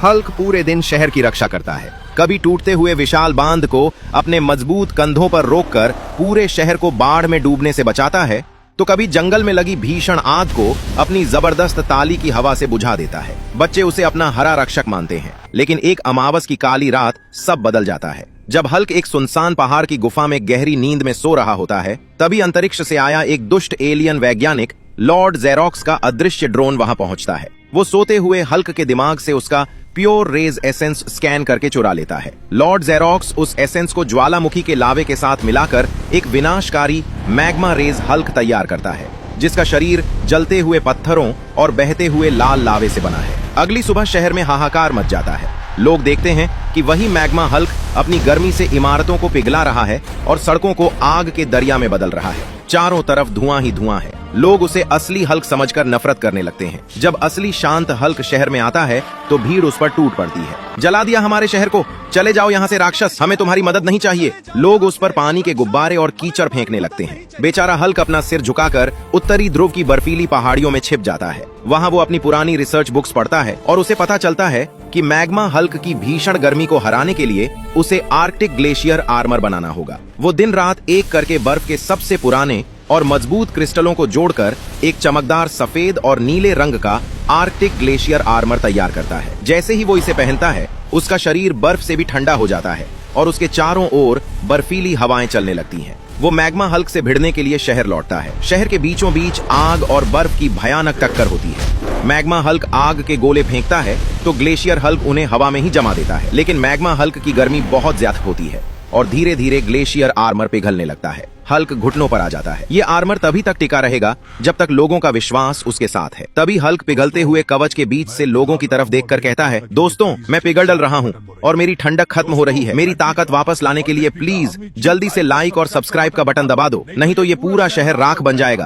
Hulk पूरे दिन शहर की रक्षा करता है। कभी टूटते हुए विशाल बांध को अपने मजबूत कंधों पर रोककर पूरे शहर को बाढ़ में डूबने से बचाता है, तो कभी जंगल में लगी भीषण आग को अपनी जबरदस्त ताली की हवा से बुझा देता है। बच्चे उसे अपना हरा रक्षक मानते हैं, लेकिन एक अमावस की काली रात सब बदल जाता है। जब हल्क एक सुनसान पहाड़ की गुफा में गहरी नींद में सो रहा होता है, तभी अंतरिक्ष से आया एक दुष्ट एलियन वैज्ञानिक लॉर्ड जेरोक्स का अदृश्य ड्रोन वहां पहुंचता है। वो सोते हुए हल्क के दिमाग से उसका प्योर रेज एसेंस स्कैन करके चुरा लेता है। लॉर्ड जेरोक्स उस एसेंस को ज्वालामुखी के लावे के साथ मिलाकर एक विनाशकारी मैग्मा रेज हल्क तैयार करता है, जिसका शरीर जलते हुए पत्थरों और बहते हुए लाल लावे से बना है। अगली सुबह शहर में हाहाकार मच जाता है। लोग देखते हैं कि वही मैग्मा हल्क अपनी गर्मी से इमारतों को पिघला रहा है और सड़कों को आग के दरिया में बदल रहा है। चारों तरफ धुआं ही धुआं है। लोग उसे असली हल्क समझकर नफरत करने लगते हैं। जब असली शांत हल्क शहर में आता है तो भीड़ उस पर टूट पड़ती है। जला दिया हमारे शहर को, चले जाओ यहाँ से राक्षस, हमें तुम्हारी मदद नहीं चाहिए। लोग उस पर पानी के गुब्बारे और कीचड़ फेंकने लगते हैं। बेचारा हल्क अपना सिर झुकाकर उत्तरी ध्रुव की बर्फीली पहाड़ियों में छिप जाता है। वहाँ वो अपनी पुरानी रिसर्च बुक्स पढ़ता है और उसे पता चलता है कि मैग्मा हल्क की भीषण गर्मी को हराने के लिए उसे आर्कटिक ग्लेशियर आर्मर बनाना होगा। वो दिन रात एक करके बर्फ के सबसे पुराने और मजबूत क्रिस्टलों को जोड़कर एक चमकदार सफेद और नीले रंग का आर्कटिक ग्लेशियर आर्मर तैयार करता है। जैसे ही वो इसे पहनता है, उसका शरीर बर्फ से भी ठंडा हो जाता है और उसके चारों ओर बर्फीली हवाएं चलने लगती हैं। वो मैग्मा हल्क से भिड़ने के लिए शहर लौटता है। शहर के बीचों बीच आग और बर्फ की भयानक टक्कर होती है। मैग्मा हल्क आग के गोले फेंकता है तो ग्लेशियर हल्क उन्हें हवा में ही जमा देता है, लेकिन मैग्मा हल्क की गर्मी बहुत ज्यादा होती है और धीरे धीरे ग्लेशियर आर्मर पिघलने लगता है। हल्क घुटनों पर आ जाता है। ये आर्मर तभी तक टिका रहेगा जब तक लोगों का विश्वास उसके साथ है। तभी हल्क पिघलते हुए कवच के बीच से लोगों की तरफ देखकर कहता है, दोस्तों, मैं पिघल डल रहा हूँ और मेरी ठंडक खत्म हो रही है। मेरी ताकत वापस लाने के लिए प्लीज जल्दी से लाइक और सब्सक्राइब का बटन दबा दो, नहीं तो ये पूरा शहर राख बन जाएगा।